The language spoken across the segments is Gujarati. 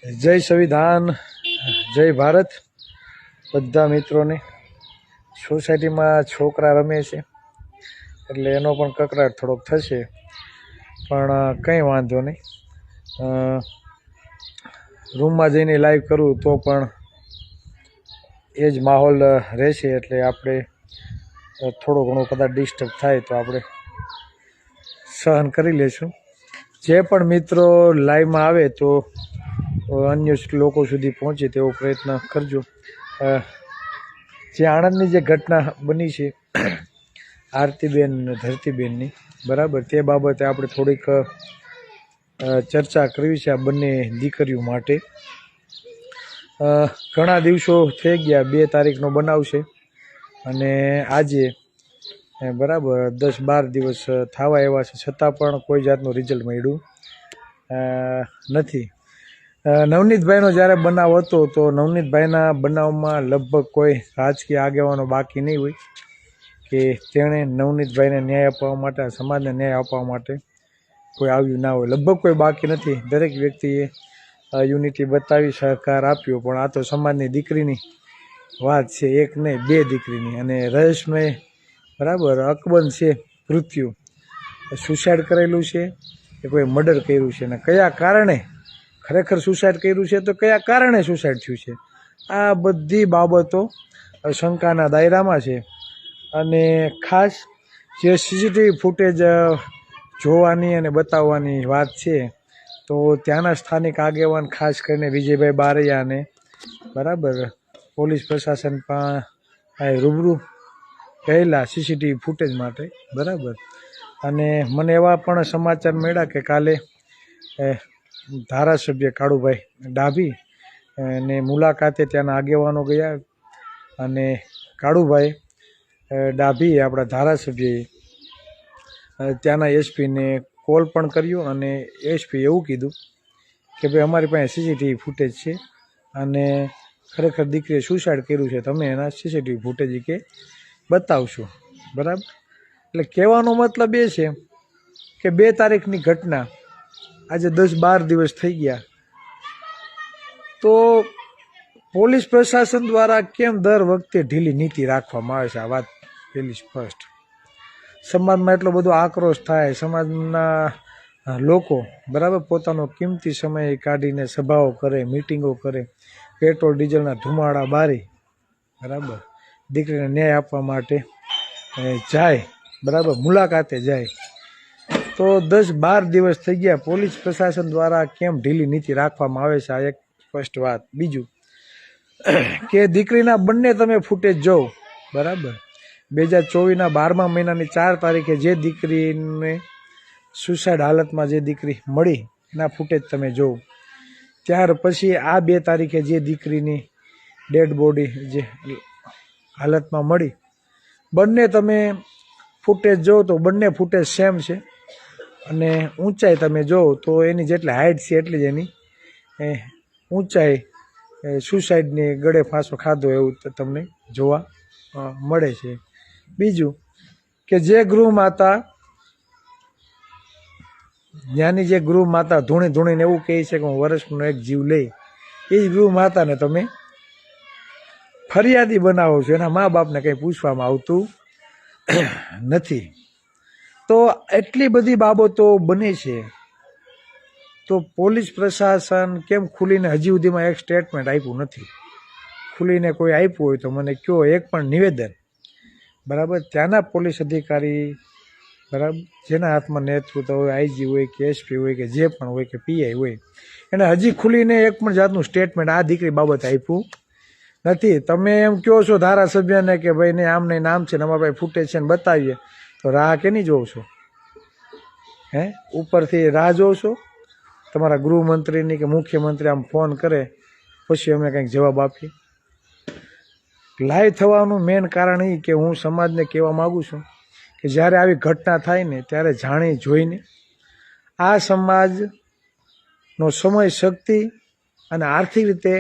જય સંવિધાન, જય ભારત. બધા મિત્રોને સોસાયટીમાં છોકરા રમે છે એટલે એનો પણ કકરાટ થોડોક થશે, પણ કંઈ વાંધો નહીં. રૂમમાં જઈને લાઈવ કરું તો પણ એ જ માહોલ રહેશે, એટલે આપણે થોડો ઘણો કદાચ ડિસ્ટર્બ થાય તો આપણે સહન કરી લેશું. જે પણ મિત્રો લાઈવમાં આવે તો અન્ય લોકો સુધી પહોંચે તેવો પ્રયત્ન કરજો. જે આણંદની જે ઘટના બની છે આરતીબેન ધરતીબેનની, બરાબર, તે બાબતે આપણે થોડીક ચર્ચા કરવી છે. આ બંને દીકરીઓ માટે ઘણા દિવસો થઈ ગયા, 2 તારીખનો બનાવ છે અને આજે બરાબર 10-12 દિવસ થવા એવા છે, છતાં પણ કોઈ જાતનું રિઝલ્ટ મળ્યું નથી. નવનીતભાઈનો જ્યારે બનાવ હતો તો નવનીતભાઈના બનાવમાં લગભગ કોઈ રાજકીય આગેવાનો બાકી નહીં હોય કે તેણે નવનીતભાઈને ન્યાય અપાવવા માટે, સમાજને ન્યાય અપાવવા માટે કોઈ આવ્યું ના હોય. લગભગ કોઈ બાકી નથી. દરેક વ્યક્તિએ યુનિટી બતાવી, સહકાર આપ્યો. પણ આ તો સમાજની દીકરીની વાત છે, એક નહીં 2 દીકરીની. અને રહીશભાઈ બરાબર અકબંધ છે મૃત્યુ, સુસાઇડ કરેલું છે કે કોઈ મર્ડર કર્યું છે, અને કયા કારણે ખરેખર સુસાઇડ કર્યું છે, તો કયા કારણે સુસાઇડ થયું છે, આ બધી બાબતો શંકાના દાયરામાં છે. અને ખાસ જે સીસીટીવી ફૂટેજ જોવાની અને બતાવવાની વાત છે, તો ત્યાંના સ્થાનિક આગેવાન ખાસ કરીને વિજયભાઈ બારૈયાને બરાબર પોલીસ પ્રશાસન પણ રૂબરૂ કહેલા સીસીટીવી ફૂટેજ માટે, બરાબર. અને મને એવા પણ સમાચાર મળ્યા કે કાલે ધારાસભ્ય કાળુભાઈ ડાભી ને મુલાકાતે ત્યાંના આગેવાનો ગયા, અને કાળુભાઈ ડાભીએ આપણા ધારાસભ્યએ ત્યાંના એસપીને કોલ પણ કર્યો, અને એસપી એવું કીધું કે ભાઈ અમારી પાસે સીસીટીવી ફૂટેજ છે અને ખરેખર દીકરીએ સુસાઇડ કર્યું છે, તમે એના સીસીટીવી ફૂટેજ કે બતાવશો, બરાબર. એટલે કહેવાનો મતલબ એ છે કે 2 તારીખની ઘટના આજે 10-12 દિવસ થઈ ગયા, તો પોલીસ પ્રશાસન દ્વારા કેમ દર વખતે ઢીલી નીતિ રાખવામાં આવે છે? આ વાત પહેલી સ્પષ્ટ. સમાજમાં એટલો બધો આક્રોશ થાય, સમાજના લોકો બરાબર પોતાનો કિંમતી સમય કાઢીને સભાઓ કરે, મિટિંગો કરે, પેટ્રોલ ડીઝલના ધુમાડા બારી બરાબર દીકરીને ન્યાય આપવા માટે જાય, બરાબર મુલાકાતે જાય. તો 10-12 દિવસ થઈ ગયા, પોલીસ પ્રશાસન દ્વારા કેમ ઢીલી નીતિ રાખવામાં આવે છે? આ એક સ્પષ્ટ વાત. બીજું કે દીકરીના બંને તમે ફૂટેજ જોવો, બરાબર, 2024ના 12મા મહિનાની 4 તારીખે જે દીકરીને સુસાઇડ હાલતમાં જે દીકરી મળી એના ફૂટેજ તમે જોવો, ત્યાર પછી આ 2 તારીખે જે દીકરીની ડેડ બોડી જે હાલતમાં મળી, બંને તમે ફૂટેજ જોવો તો બંને ફૂટેજ સેમ છે. અને ઊંચાઈ તમે જોવો તો એની જેટલી હાઇટ છે એટલી જ એની ઊંચાઈ સુસાઇડની ગળે ફાંસો ખાધો એવું તમને જોવા મળે છે. બીજું કે જે ગૃહ માતા ત્યાંની જે ગૃહ માતા ધૂણીને એવું કહે છે કે હું વર્ષનો એક જીવ લઈ, એ જ ગૃહ માતાને તમે ફરિયાદી બનાવો છો, એના મા બાપને કંઈ પૂછવામાં આવતું નથી. તો એટલી બધી બાબતો બને છે, તો પોલીસ પ્રશાસન કેમ ખુલીને હજી સુધીમાં એક સ્ટેટમેન્ટ આપ્યું નથી? ખુલીને કોઈ આપ્યું હોય તો મને કહો, એક પણ નિવેદન, બરાબર. ત્યાંના પોલીસ અધિકારી બરાબર જેના હાથમાં નેતૃત્વ હોય, આઈજી હોય કે એસપી હોય કે જે પણ હોય કે પીઆઈ હોય, એને હજી ખુલીને એક પણ જાતનું સ્ટેટમેન્ટ આ દીકરી બાબતે આપ્યું નથી. તમે એમ કહો છો ધારાસભ્યને કે ભાઈ ને આમ નહીં નામ છે ને અમારા ભાઈ ફૂટેજ છે ને બતાવીએ, તો રાહ કેની જોવો છો? ઉપરથી રાહ જોવો છો તમારા ગૃહમંત્રીની કે મુખ્યમંત્રી આમ ફોન કરે પછી અમે કંઈક જવાબ આપીએ? લાઈવ થવાનું મેન કારણ એ કે હું સમાજને કહેવા માગું છું કે જ્યારે આવી ઘટના થાય ને ત્યારે જાણી જોઈને આ સમાજનો સમય, શક્તિ અને આર્થિક રીતે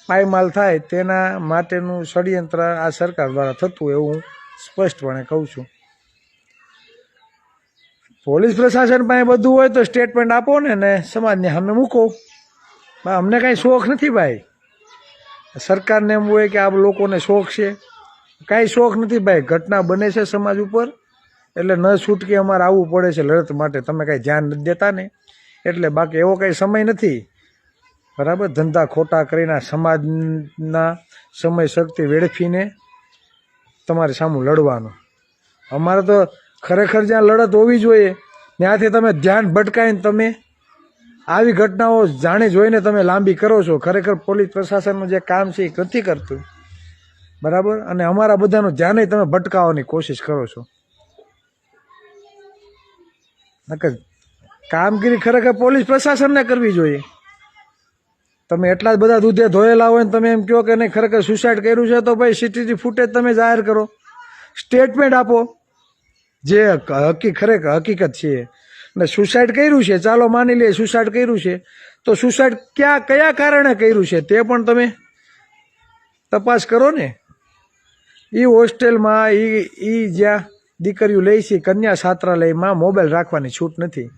પાયમાલ થાય તેના માટેનું ષડયંત્ર આ સરકાર દ્વારા થતું એવું હું સ્પષ્ટપણે કહું છું. પોલીસ પ્રશાસન પાસે બધું હોય તો સ્ટેટમેન્ટ આપો ને સમાજને સામે મૂકો. અમને કાંઈ શોખ નથી ભાઈ. સરકારને એમ હોય કે આ લોકોને શોખ છે, કાંઈ શોખ નથી ભાઈ. ઘટના બને છે સમાજ ઉપર એટલે ન છૂટકે અમારે આવવું પડે છે લડત માટે. તમે કાંઈ ધ્યાન નથી દેતા ને એટલે, બાકી એવો કાંઈ સમય નથી. બરાબર, ધંધા ખોટા કરીને સમાજના સમય શક્તિ વેડફીને તમારે સામું લડવાનું. અમારે તો ખરેખર જ્યાં લડત હોવી જોઈએ ત્યાંથી તમે ધ્યાન ભટકાઈને તમે આવી ઘટનાઓ જાણી જોઈને તમે લાંબી કરો છો. ખરેખર પોલીસ પ્રશાસનનું જે કામ છે એ નથી કરતું. બરાબર, અને અમારા બધાનું ધ્યાન તમે ભટકાવવાની કોશિશ કરો છો. નકર કામગીરી ખરેખર પોલીસ પ્રશાસનને કરવી જોઈએ. તમે એટલા જ બધા દૂધે ધોયેલા હોય ને તમે એમ કહો કે નહીં ખરેખર સુસાઇડ કર્યું છે, તો ભાઈ સીસીટીવી ફૂટેજ તમે જાહેર કરો, સ્ટેટમેન્ટ આપો જે ખરેખર હકીકત છે. ને સુસાઇડ કર્યું છે, ચાલો માની લઈએ સુસાઇડ કર્યું છે, તો સુસાઇડ કયા કારણે કર્યું છે તે પણ તમે તપાસ કરો ને. એ હોસ્ટેલમાં એ જ્યાં દીકરીઓ લે છે કન્યા છાત્રાલયમાં મોબાઈલ રાખવાની છૂટ નથી.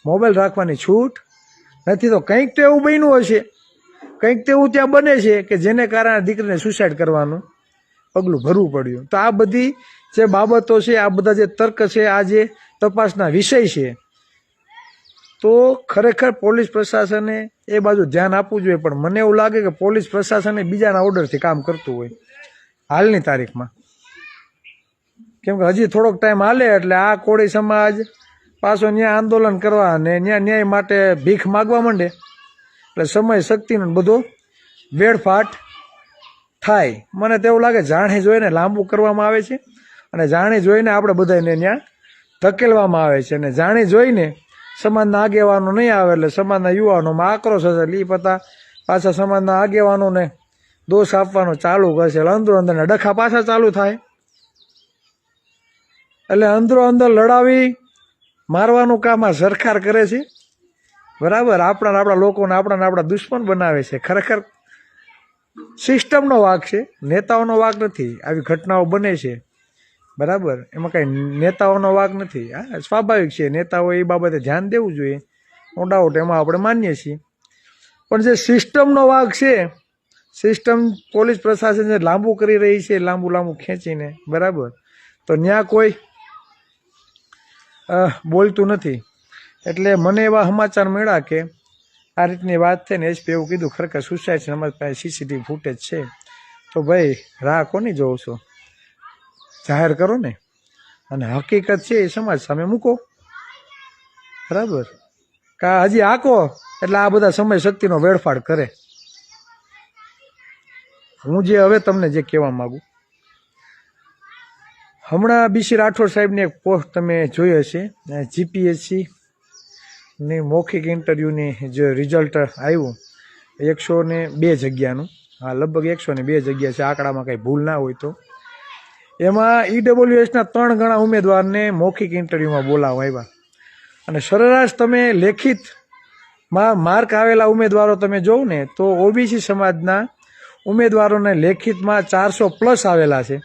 મોબાઈલ રાખવાની છૂટ નથી તો કંઈક તો એવું બન્યું હશે, કંઈક તો એવું ત્યાં બને છે કે જેને કારણે દીકરીને સુસાઇડ કરવાનું પગલું ભરવું પડ્યું. તો આ બધી જે બાબતો છે, આ બધા જે તર્ક છે, આ જે તપાસના વિષય છે, તો ખરેખર પોલીસ પ્રશાસને એ બાજુ ધ્યાન આપવું જોઈએ. પણ મને એવું લાગે કે પોલીસ પ્રશાસને બીજાના ઓર્ડરથી કામ કરતું હોય હાલની તારીખમાં. કેમ કે હજી થોડોક ટાઈમ હાલે એટલે આ કોળી સમાજ પાછો ન્યાય આંદોલન કરવા અને ન્યાય માટે ભીખ માગવા માંડે એટલે સમય શક્તિનો બધો વેડફાટ થાય. મને તો એવું લાગે જાણી જોઈને લાંબુ કરવામાં આવે છે અને જાણી જોઈને આપણે બધાને ત્યાં ધકેલવામાં આવે છે. અને જાણી જોઈને સમાજના આગેવાનો નહીં આવે એટલે સમાજના યુવાનોમાં આક્રોશ હશે એટલે એ પતા પાછા સમાજના આગેવાનોને દોષ આપવાનો ચાલુ કરશે એટલે અંદરો અંદરના ડખા પાછા ચાલુ થાય. એટલે અંદરો અંદર લડાવી મારવાનું કામ આ સરકાર કરે છે. બરાબર, આપણા લોકોને આપણા દુશ્મન બનાવે છે. ખરેખર સિસ્ટમનો વાંક છે, નેતાઓનો વાંક નથી. આવી ઘટનાઓ બને છે, બરાબર, એમાં કાંઈ નેતાઓનો વાંક નથી. હા, સ્વાભાવિક છે, નેતાઓએ એ બાબતે ધ્યાન દેવું જોઈએ, નો ડાઉટ, એમાં આપણે માનીએ છીએ. પણ જે સિસ્ટમનો વાંક છે, સિસ્ટમ પોલીસ પ્રશાસન જે લાંબુ કરી રહી છે, લાંબુ ખેંચીને, બરાબર, તો ત્યાં કોઈ બોલતું નથી. એટલે મને એવા સમાચાર મળ્યા કે આ રીતની વાત થઈને એસપી એવું કીધું ખરેખર સુસાઇડ છે, અમારી પાસે સીસીટીવી ફૂટેજ છે. તો ભાઈ રાહ કોની જોવો છો, જાહેર કરો ને, અને હકીકત છે એ સમાજ સામે મૂકો. બરાબર, કા હજી આકો એટલે આ બધા સમય શક્તિનો વેડફાડ કરે. હું જે હવે તમને જે કહેવા માગું, હમણાં બીસી રાઠોડ સાહેબની એક પોસ્ટ તમે જોઈ હશે, જીપીએસસી ની મૌખિક ઇન્ટરવ્યૂની જે રિઝલ્ટ આવ્યું 102 જગ્યાનું, હા લગભગ 102 જગ્યા છે, આંકડામાં કંઈ ભૂલ ના હોય તો. એમાં ઈડબ્લ્યુએસના 3 ગણા ઉમેદવારને મૌખિક ઇન્ટરવ્યૂમાં બોલાવવા આવ્યા. અને સરેરાશ તમે લેખિતમાં માર્ક આવેલા ઉમેદવારો તમે જોવો ને તો ઓબીસી સમાજના ઉમેદવારોને લેખિતમાં 400+ આવેલા છે,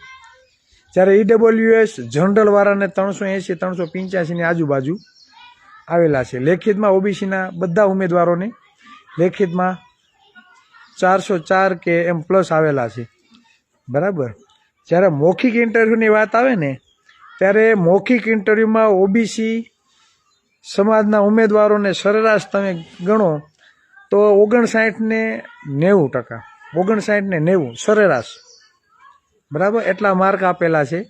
જ્યારે ઈડબ્લ્યુએસ જનરલવાળાને 380 385ની આજુબાજુ આવેલા છે. લેખિતમાં ઓબીસીના બધા ઉમેદવારોને લેખિતમાં 404 કે એમ પ્લસ આવેલા છે. બરાબર, જ્યારે મૌખિક ઇન્ટરવ્યૂની વાત આવે ને ત્યારે મૌખિક ઇન્ટરવ્યૂમાં ઓબીસી સમાજના ઉમેદવારોને સરેરાશ તમે ગણો તો 59 ને 90%, 59 ને 90 સરેરાશ, બરાબર, એટલા માર્ક આપેલા છે.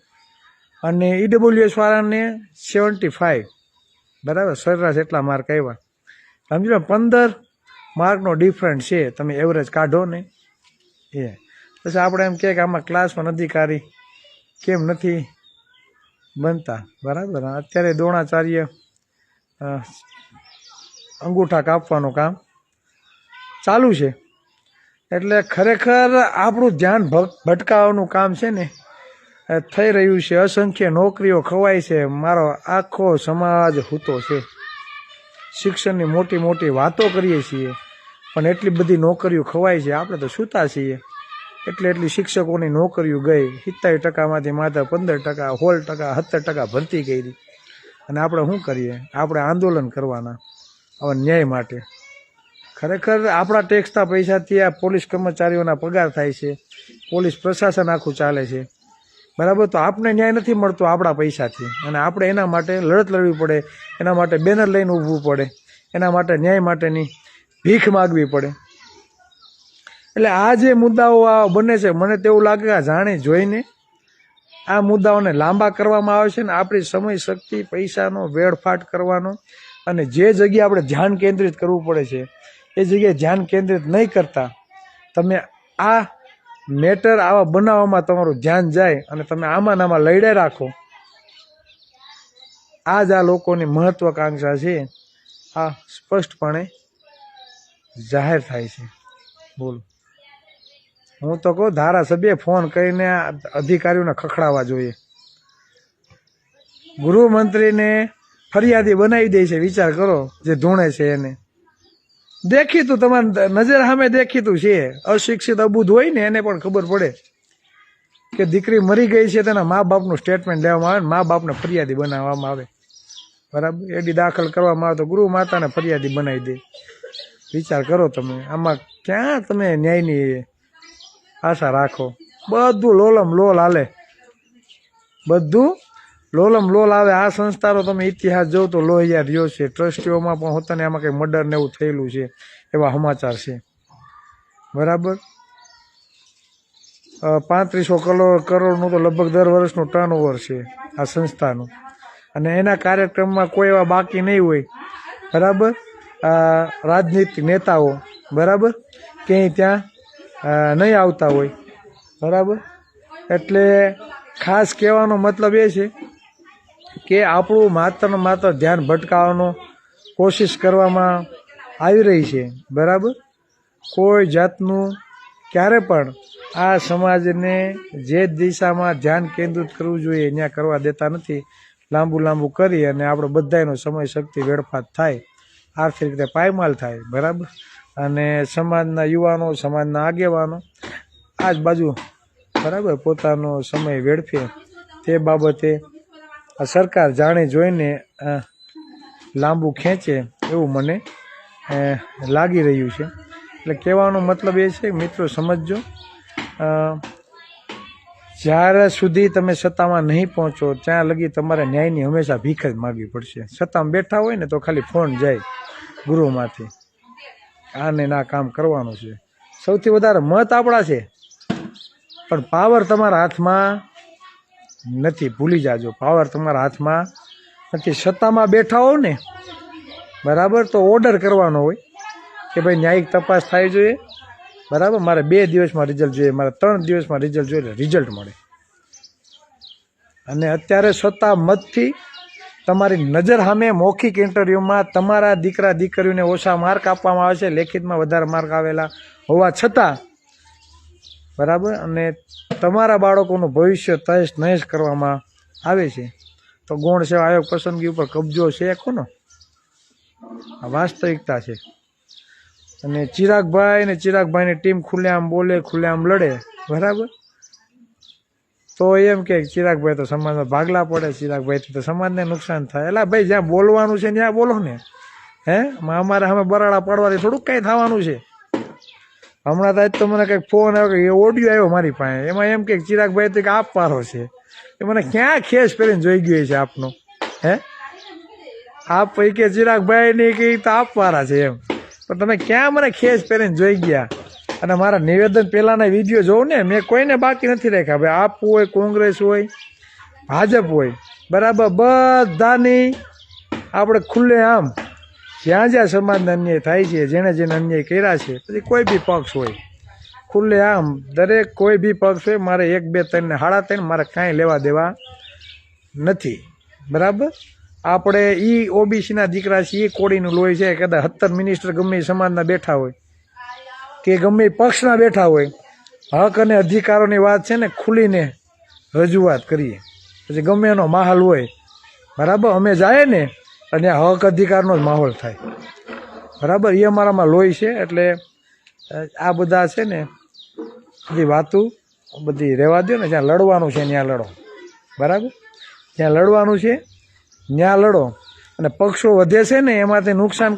અને ઈડબ્લ્યુએસ વાળાને 75, બરાબર, સરેરાશ એટલા માર્ક આવ્યા. સમજો 15 માર્કનો ડિફરન્સ છે, તમે એવરેજ કાઢો ને એ. પછી આપણે એમ કહે કે આમાં ક્લાસમાં અધિકારી કેમ નથી બનતા, બરાબર. અત્યારે દ્રોણાચાર્ય અંગૂઠા કાપવાનું કામ ચાલુ છે. એટલે ખરેખર આપણું ધ્યાન ભટકાવવાનું કામ છે ને થઈ રહ્યું છે. અસંખ્ય નોકરીઓ ખવાય છે, મારો આખો સમાજ હૂતો છે. શિક્ષણની મોટી મોટી વાતો કરીએ છીએ પણ એટલી બધી નોકરીઓ ખવાય છે, આપણે તો સૂતા છીએ. એટલી શિક્ષકોની નોકરીઓ ગઈ, 70%માંથી માત્ર 15%, 16%, 17% ભરતી કરી. અને આપણે શું કરીએ? આપણે આંદોલન કરવાના હવે ન્યાય માટે. ખરેખર આપણા ટેક્સના પૈસાથી આ પોલીસ કર્મચારીઓના પગાર થાય છે, પોલીસ પ્રશાસન આખું ચાલે છે, બરાબર. તો આપણે ન્યાય નથી મળતો આપણા પૈસાથી, અને આપણે એના માટે લડત લડવી પડે, એના માટે બેનર લઈને ઊભવું પડે, એના માટે ન્યાય માટેની ભીખ માગવી પડે. એટલે આ જે મુદ્દાઓ આ બને છે, મને તેવું લાગે કે જાણી જોઈને આ મુદ્દાઓને લાંબા કરવામાં આવે છે ને આપણી સમય શક્તિ પૈસાનો વેડફાટ કરવાનો, અને જે જગ્યાએ આપણે ધ્યાન કેન્દ્રિત કરવું પડે છે એ જગ્યાએ ધ્યાન કેન્દ્રિત નહીં કરતા તમે આ મેટર આવા બનાવવામાં તમારું ધ્યાન જાય અને તમે આમાં નામાં લડ્યા રાખો. આ જ આ લોકોની મહત્વાકાંક્ષા છે, આ સ્પષ્ટપણે જાહેર થાય છે. બોલો, હું તો કહું ધારાસભ્ય ફોન કરીને અધિકારીઓને ખખડાવવા જોઈએ, ગૃહમંત્રીને ફરિયાદી બનાવી દે છે. વિચાર કરો, જે ધૂણે છે એને દેખીતું, તમારી નજર સામે દેખીતું છે. અશિક્ષિત અબુધ હોય ને એને પણ ખબર પડે કે દીકરી મરી ગઈ છે, તેના મા બાપનું સ્ટેટમેન્ટ લેવામાં આવે ને મા બાપને ફરિયાદી બનાવવામાં આવે, બરાબર. એડી દાખલ કરવામાં આવે તો ગૃહ માતાને ફરિયાદી બનાવી દે. વિચાર કરો તમે, આમાં ક્યાં તમે ન્યાયની આશા રાખો? બધું લોલમ લોલ હાલે, બધું લોલમ લોલ આવે. આ સંસ્થાનો તમે ઇતિહાસ જોવો તો લોહિયા રહ્યો છે. ટ્રસ્ટીઓમાં પણ હોતા ને આમાં કંઈ મર્ડર ને એવું થયેલું છે, એવા સમાચાર છે, બરાબર. 3500 કરોડનું તો લગભગ દર વર્ષનું ટર્નઓવર છે આ સંસ્થાનું, અને એના કાર્યક્રમમાં કોઈ એવા બાકી નહીં હોય, બરાબર. રાજનીતિક નેતાઓ, બરાબર, ક્યાંય ત્યાં નહીં આવતા હોય, બરાબર. એટલે ખાસ કહેવાનો મતલબ એ છે કે આપણું માત્ર ને માત્ર ધ્યાન ભટકાવવાનો કોશિશ કરવામાં આવી રહી છે, બરાબર. કોઈ જાતનું ક્યારે પણ આ સમાજને જે દિશામાં ધ્યાન કેન્દ્રિત કરવું જોઈએ ત્યાં કરવા દેતા નથી. લાંબુ લાંબુ કરી અને આપણે બધાનો સમય શક્તિ વેડફાટ થાય, આર્થિક રીતે પાયમાલ થાય, બરાબર. અને સમાજના યુવાનો, સમાજના આગેવાનો આ જ બાજુ, બરાબર, પોતાનો સમય વેડફે. તે બાબતે આ સરકાર જાણે જોઈને લાંબુ ખેંચે એવું મને લાગી રહ્યું છે. એટલે કહેવાનો મતલબ એ છે, મિત્રો સમજજો, જ્યાર સુધી તમે સત્તામાં નહીં પહોંચો ત્યાં લગી તમારે ન્યાયની હંમેશા ભીખ જ માગવી પડશે. સત્તામાં બેઠા હોય ને તો ખાલી ફોન જાય ગૃહમાંથી, આને ના કામ કરવાનું છે. સૌથી વધારે મત આપણા છે, પણ પાવર તમારા હાથમાં નથી. ભૂલી જાજો, પાવર તમારા હાથમાં નથી. સત્તામાં બેઠા હો ને, બરાબર, તો ઓર્ડર કરવાનો હોય કે ભાઈ ન્યાયિક તપાસ થવી જોઈએ, બરાબર. મારે 2 દિવસમાં રિઝલ્ટ જોઈએ, મારે 3 દિવસમાં રિઝલ્ટ જોઈએ, રિઝલ્ટ મળે. અને અત્યારે સત્તા મતથી તમારી નજર સામે મૌખિક ઇન્ટરવ્યૂમાં તમારા દીકરા દીકરીઓને ઓછા માર્ક આપવામાં આવે છે, લેખિતમાં વધારે માર્ક આવેલા હોવા છતાં, બરાબર. અને તમારા બાળકોનું ભવિષ્ય તહેશ નહેશ કરવામાં આવે છે. તો ગૌણ સેવા આયોગ પસંદગી ઉપર કબજો છે કોનો? આ વાસ્તવિકતા છે. અને ચિરાગભાઈની ટીમ ખુલ્લેઆમ બોલે, ખુલ્લેઆમ લડે, બરાબર. તો એમ કે ચિરાગભાઈ તો સમાજમાં ભાગલા પડે, ચિરાગભાઈથી તો સમાજને નુકસાન થાય. એટલે ભાઈ જ્યાં બોલવાનું છે ત્યાં બોલો ને, હે. અમારે સામે બરાડા પાડવાથી થોડુંક કાંઈ થવાનું છે. હમણાં તો આજ તો મને કંઈક ફોન આવ્યો, કે ઓડિયો આવ્યો મારી પાસે, એમાં એમ કે ચિરાગભાઈ તો કે આપ પારો છે. એ મને ક્યાં ખેસ પહેરીને જોઈ ગયો છે આપનો, હે. આપ કે ચિરાગભાઈ ને કે તો આપવાળા છે એમ, પણ તમે ક્યાં મને ખેસ પહેરીને જોઈ ગયા? અને મારા નિવેદન પહેલાંના વિડીયો જોઉં ને, મેં કોઈને બાકી નથી રાખ્યા. ભાઈ આપ હોય, કોંગ્રેસ હોય, ભાજપ હોય, બરાબર, બધાની આપણે ખુલ્લે આમ જ્યાં જ્યાં સમાજને અન્યાય થાય છે, જેણે જેને અન્યાય કર્યા છે, પછી કોઈ બી પક્ષ હોય, ખુલ્લે આમ દરેક કોઈ બી પક્ષ હોય, મારે 1, 2, 3 ને 3.5 મારે કાંઈ લેવા દેવા નથી, બરાબર. આપણે ઓબીસીના દીકરા છીએ, એ કોળીનું લોહી છે. કદાચ 17 મિનિસ્ટર ગમે એ સમાજના બેઠા હોય કે ગમે એ પક્ષના બેઠા હોય, હક અને અધિકારોની વાત છે ને ખુલીને રજૂઆત કરીએ, પછી ગમે એનો માહોલ હોય, બરાબર. અમે જાય ને અને હક અધિકારનો જ માહોલ થાય, બરાબર. એ અમારામાં લોહી છે. એટલે આ બધા છે ને બધી વાતું બધી રહેવા દો ને. જ્યાં લડવાનું છે ત્યાં લડો, બરાબર. જ્યાં લડવાનું છે ત્યાં લડો. અને પક્ષો વધે છે ને એમાંથી નુકસાન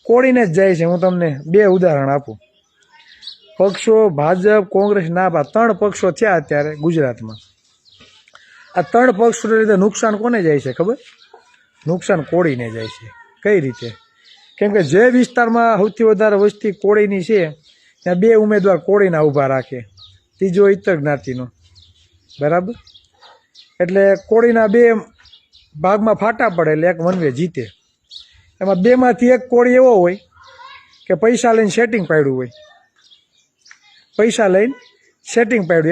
કોળીને જ જાય છે. હું તમને 2 ઉદાહરણ આપું. પક્ષો ભાજપ, કોંગ્રેસ, નાપા 3 પક્ષો થયા અત્યારે ગુજરાતમાં. આ 3 પક્ષોને લીધે નુકસાન કોને જાય છે ખબર? નુકસાન કોળીને જાય છે. કઈ રીતે? કેમ કે જે વિસ્તારમાં સૌથી વધારે વસ્તી કોળીની છે ત્યાં 2 ઉમેદવાર કોળીના ઊભા રાખે, ત્રીજો ઇતર જ્ઞાતિનો, બરાબર? એટલે કોળીના 2 ભાગમાં ફાટા પડે એટલે એક વનવે જીતે. એમાં 2માંથી એક કોળી એવો હોય કે પૈસા લઈને સેટિંગ પાડ્યું હોય,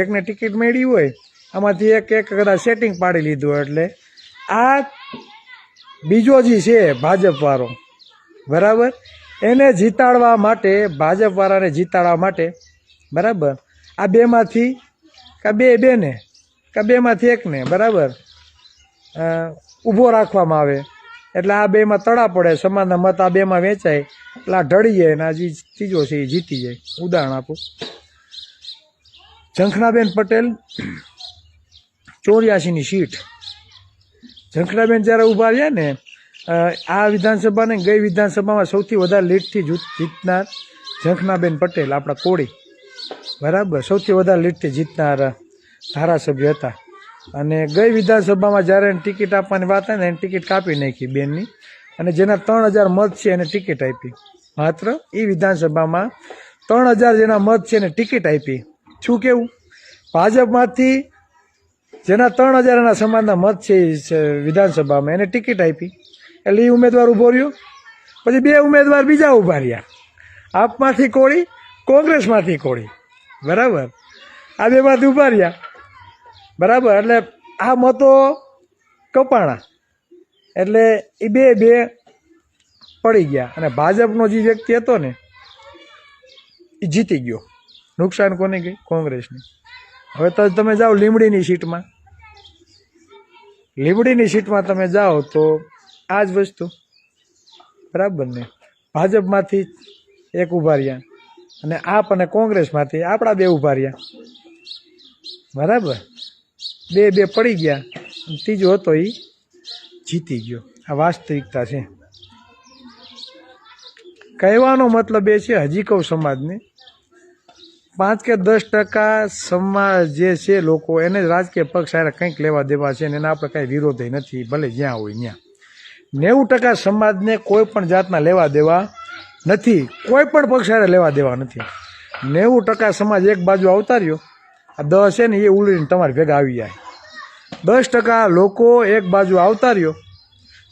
એકને ટિકિટ મળી હોય, આમાંથી એક કદાચ સેટિંગ પાડી લીધું હોય. એટલે આ બીજો જે છે ભાજપવાળો, બરાબર, એને જીતાડવા માટે, ભાજપવાળાને જીતાડવા માટે, બરાબર, આ 2માંથી બેમાંથી એકને, બરાબર, ઊભો રાખવામાં આવે. એટલે આ 2માં તડા પડે, સમાજના મત આ 2માં વેચાય, એટલે આ ઢળી જાય અને આ જે ત્રીજો છે એ જીતી જાય. ઉદાહરણ આપું. ઝંખનાબેન પટેલ 84ની સીટ. ઝંખનાબેન જ્યારે ઊભા રહ્યા ને આ વિધાનસભાને, ગઈ વિધાનસભામાં સૌથી વધારે લીડથી જીતનાર ઝંખનાબેન પટેલ, આપણા કોળી, બરાબર, સૌથી વધારે લીડથી જીતનાર ધારાસભ્ય હતા. અને ગઈ વિધાનસભામાં જ્યારે એને ટિકિટ આપવાની વાત આવી ને એને ટિકિટ કાપી નાખી બેનની, અને જેના 3000 મત છે એને ટિકિટ આપી. માત્ર એ વિધાનસભામાં 3000 જેના મત છે એને ટિકિટ આપી. શું કેવું? ભાજપમાંથી જેના 3000 એના સમાજના મત છે વિધાનસભામાં એને ટિકિટ આપી, એટલે એ ઉમેદવાર ઊભો રહ્યો. પછી 2 ઉમેદવાર બીજા ઊભા રહ્યા, આપમાંથી કોળી, કોંગ્રેસમાંથી કોળી, બરાબર, આ 2માંથી ઊભા રહ્યા, બરાબર. એટલે આ મતો કપાણા, એટલે એ 2 પડી ગયા. અને ભાજપનો જે વ્યક્તિ હતો ને એ જીતી ગયો. નુકસાન કોને ગઈ? કોંગ્રેસને. હવે તો તમે જાઓ લીંબડીની સીટમાં તમે જાઓ તો આ જ વસ્તુ, બરાબર ને, ભાજપમાંથી એક ઊભા રહ્યા અને આપ અને કોંગ્રેસમાંથી આપણા 2 ઊભા રહ્યા, બરાબર. 2 પડી ગયા, ત્રીજો હતો એ જીતી ગયો. આ વાસ્તવિકતા છે. કહેવાનો મતલબ એ છે, હજી કહું સમાજને, 5 કે 10% સમાજ જે છે લોકો એને જ રાજકીય પક્ષ સાથે કંઈક લેવા દેવા છે ને એને આપણે કાંઈ વિરોધ નથી, ભલે જ્યાં હોય ત્યાં. 90% સમાજને કોઈ પણ જાતના લેવા દેવા નથી, કોઈ પણ પક્ષ સાથે લેવા દેવા નથી. 90% સમાજ એક બાજુ આવતા રહ્યો, આ 10 છે ને એ ઉલડીને તમારી ભેગા આવી જાય. 10% લોકો એક બાજુ આવતા રહ્યો.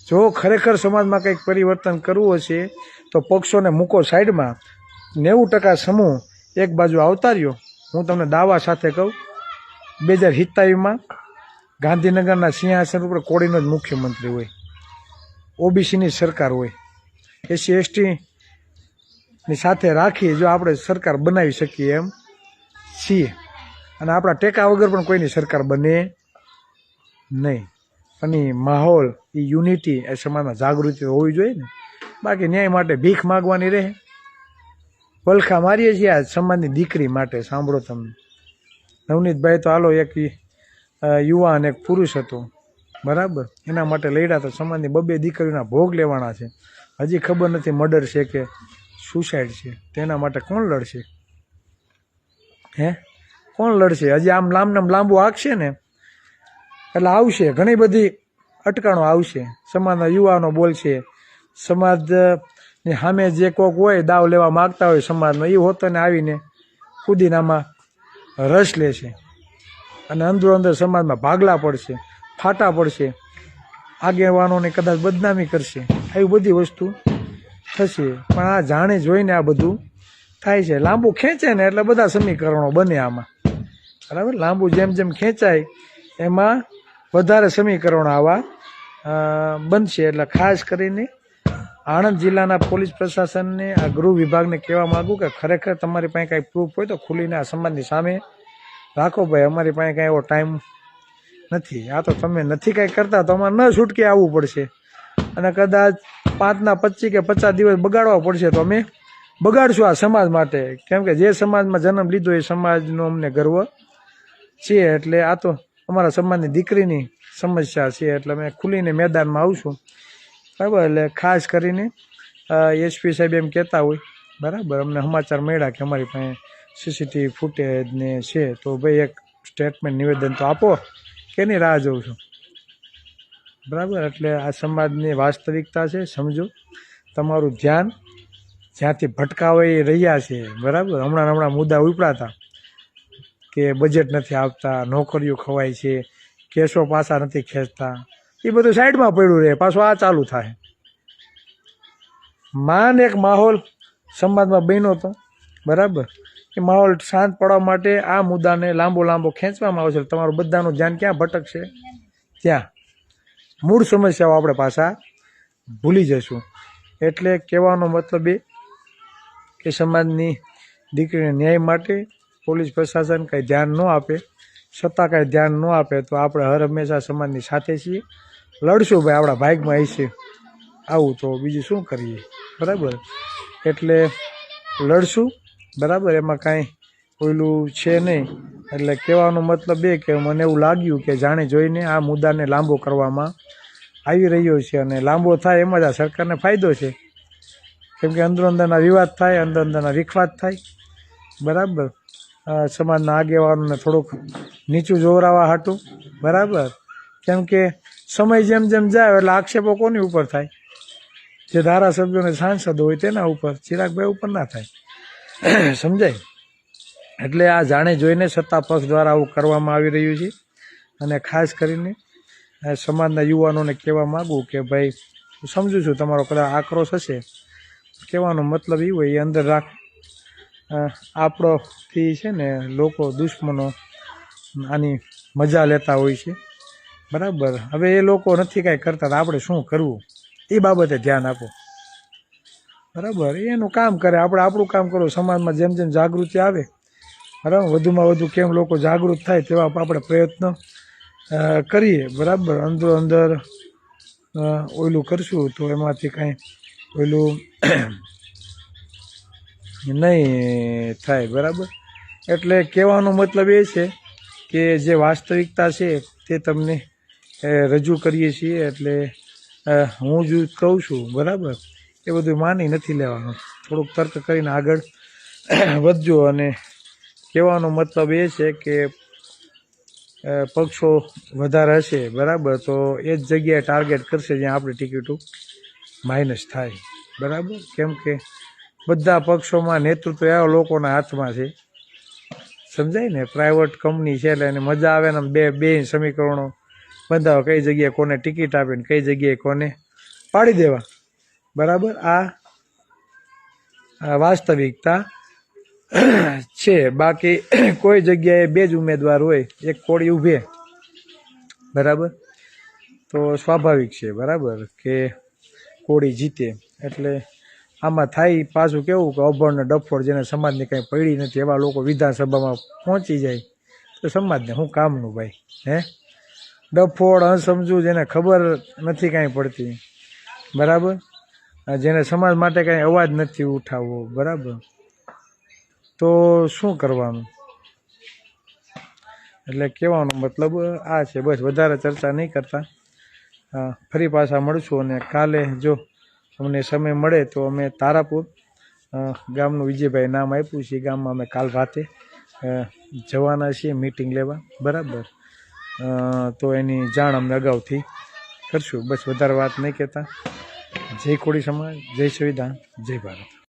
જો ખરેખર સમાજમાં કંઈક પરિવર્તન કરવું હશે તો પક્ષોને મૂકો સાઈડમાં, 90% સમૂહ એક બાજુ આવતા રહ્યો. હું તમને દાવા સાથે કહું, 2027માં ગાંધીનગરના સિંહાસન ઉપર કોળીનો જ મુખ્યમંત્રી હોય, ઓબીસીની સરકાર હોય. SC ST ની સાથે રાખી જો આપણે સરકાર બનાવી શકીએ એમ છીએ. અને આપણા ટેકા વગર પણ કોઈની સરકાર બને નહીં. અને માહોલ, એ યુનિટી, એ સમાજમાં જાગૃતિ હોવી જોઈએ ને. બાકી ન્યાય માટે ભીખ માગવાની રહે. વલખા મારીએ છીએ આ સમાજની દીકરી માટે. સાંભળો તમે, નવનીતભાઈ તો હાલો એક યુવા અને એક પુરુષ હતો, બરાબર, એના માટે લડ્યા. તો સમાજની 2 દીકરીઓના ભોગ લેવાના છે. હજી ખબર નથી મર્ડર છે કે સુસાઇડ છે. તેના માટે કોણ લડશે? કોણ લડશે? હજી આમ લાંબુ આગશે ને એટલે આવશે, ઘણી બધી અટકણો આવશે. સમાજના યુવાનો બોલશે, સમાજની સામે જે કોક હોય દાવ લેવા માગતા હોય સમાજનો, એ હોતો ને આવીને કુદીનામાં રસ લેશે અને અંદરો અંદર સમાજમાં ભાગલા પડશે, ફાટા પડશે, આગેવાનોને કદાચ બદનામી કરશે. આવી બધી વસ્તુ થશે. પણ આ જાણે જોઈને આ બધું થાય છે. લાંબુ ખેંચે ને એટલે બધા સમીકરણો બને આમાં, બરાબર. લાંબુ જેમ જેમ ખેંચાય એમાં વધારે સમીકરણો આવા બનશે. એટલે ખાસ કરીને આણંદ જિલ્લાના પોલીસ પ્રશાસનને, આ ગૃહ વિભાગને કહેવા માગું કે ખરેખર તમારી પાસે કાંઈ પ્રૂફ હોય તો ખુલીને આ સમાજની સામે રાખો. ભાઈ, અમારી પાસે કાંઈ એવો ટાઈમ નથી. આ તો તમે નથી કાંઈ કરતા તો અમારે ન છૂટકે આવવું પડશે. અને કદાચ 5ના 25 કે 50 દિવસ બગાડવા પડશે તો અમે બગાડશું આ સમાજ માટે. કેમ કે જે સમાજમાં જન્મ લીધો એ સમાજનો અમને ગર્વ છે. એટલે આ તો અમારા સમાજની દીકરીની સમસ્યા છે. એટલે અમે ખુલીને મેદાનમાં આવશું, બરાબર. એટલે ખાસ કરીને એસપી સાહેબ એમ કહેતા હોય બરાબર, અમને સમાચાર મળ્યા કે અમારી પાસે સીસીટીવી ફૂટેજ ને છે, તો ભાઈ એક સ્ટેટમેન્ટ નિવેદન તો આપો, કેની રાહ જોઉં છું બરાબર. એટલે આ સમાજની વાસ્તવિકતા છે, સમજો. તમારું ધ્યાન જ્યાંથી ભટકાવાઈ રહ્યા છે બરાબર, હમણાં મુદ્દા ઉપડ્યા હતા કે બજેટ નથી આપતા, નોકરીઓ ખવાય છે, કેસો પાછા નથી ખેંચતા, એ બધું સાઈડમાં પડ્યું રહે, પાછું આ ચાલુ થાય. માન એક માહોલ સમાજમાં બન્યો હતો બરાબર, એ માહોલ શાંત પડવા માટે આ મુદ્દાને લાંબો ખેંચવામાં આવશે. તમારું બધાનું ધ્યાન ક્યાં ભટકશે? ત્યાં મૂળ સમસ્યાઓ આપણે પાછા ભૂલી જઈશું. એટલે કહેવાનો મતલબ એ કે સમાજની દીકરીને ન્યાય માટે પોલીસ પ્રશાસન કંઈ ધ્યાન ન આપે, છતાં કાંઈ ધ્યાન ન આપે, તો આપણે હર હંમેશા સમાજની સાથે છીએ, લડશું ભાઈ, આપણા ભાગમાં હશે આવું, તો બીજું શું કરીએ બરાબર. એટલે લડશું બરાબર, એમાં કાંઈ ઓયલું છે નહીં. એટલે કહેવાનો મતલબ એ કે મને એવું લાગ્યું કે જાણી જોઈને આ મુદ્દાને લાંબો કરવામાં આવી રહ્યો છે, અને લાંબો થાય એમાં જ આ સરકારને ફાયદો છે, કેમ કે અંદરના વિવાદ થાય, અંદરના વિખવાદ થાય બરાબર. સમાજના આગેવાનોને થોડુંક નીચું જોવરાવા હાટું બરાબર, કેમ કે સમય જેમ જેમ જાય એટલે આક્ષેપો કોની ઉપર થાય? જે ધારાસભ્યોને સાંસદ હોય તેના ઉપર, ચિરાગભાઈ ઉપર ના થાય, સમજાય. એટલે આ જાણે જોઈને સત્તા પક્ષ દ્વારા આવું કરવામાં આવી રહ્યું છે, અને ખાસ કરીને સમાજના યુવાનોને કહેવા માગું કે ભાઈ, હું સમજુ છું તમારો કદાચ આક્રોશ હશે, કહેવાનો મતલબ એ હોય એ અંદર રાખ. આપણોથી છે ને લોકો દુશ્મનો આની મજા લેતા હોય છે બરાબર. હવે એ લોકો નથી કાંઈ કરતા, તો આપણે શું કરવું એ બાબતે ધ્યાન આપો બરાબર. એનું કામ કરે, આપણે આપણું કામ કરો. સમાજમાં જેમ જેમ જાગૃતિ આવે બરાબર, વધુમાં વધુ કેમ લોકો જાગૃત થાય તેવા આપણે પ્રયત્ન કરીએ બરાબર. અંદર ઓયલું કરશું તો એમાંથી કાંઈ ઓયલું નહીં થાય બરાબર. એટલે કહેવાનો મતલબ એ છે કે જે વાસ્તવિકતા છે તે તમને રજૂ કરીએ છીએ. એટલે હું જ કહું છું બરાબર, એ બધું માની નથી લેવાનું, થોડુંક તર્ક કરીને આગળ વધજો. અને કહેવાનો મતલબ એ છે કે પક્ષો વધારે હશે બરાબર, તો એ જ જગ્યાએ ટાર્ગેટ કરશે જ્યાં આપણી ટિકિટો માઇનસ થાય બરાબર. કેમ કે બધા પક્ષોમાં નેતૃત્વ એવા લોકોના હાથમાં છે, સમજાય ને. પ્રાઇવેટ કંપની છે એટલે એને મજા આવે ને બે સમીકરણો બંધાવો, કઈ જગ્યાએ કોને ટિકિટ આપીને કઈ જગ્યાએ કોને પાડી દેવા બરાબર. આ વાસ્તવિકતા છે. બાકી કોઈ જગ્યાએ બે જ ઉમેદવાર હોય, એક કોળી ઊભે બરાબર, તો સ્વાભાવિક છે બરાબર કે કોળી જીતે. એટલે આમાં થાય પાછું કેવું કે અભણ ને ડફોડ, જેને સમાજની કાંઈ પડી નથી એવા લોકો વિધાનસભામાં પહોંચી જાય તો સમાજને શું કામનું ભાઈ? હે, ડફોડ અસમજુ, જેને ખબર નથી કાંઈ પડતી બરાબર, જેને સમાજ માટે કાંઈ અવાજ નથી ઉઠાવવો બરાબર, તો શું કરવાનું? એટલે કહેવાનો મતલબ આ છે. બસ, વધારે ચર્ચા નહીં કરતા, ફરી પાછા મળશું. અને કાલે જો અમને સમય મળે તો અમે તારાપુર ગામનું વિજયભાઈ નામ આપ્યું છે, ગામમાં અમે કાલ રાતે જવાના છીએ મીટિંગ લેવા બરાબર. તો એની જાણ અમને અગાઉથી કરશું. બસ, વધારે વાત નહીં કહેતા. જય કોળી સમાજ, જય સંવિધાન, જય ભારત.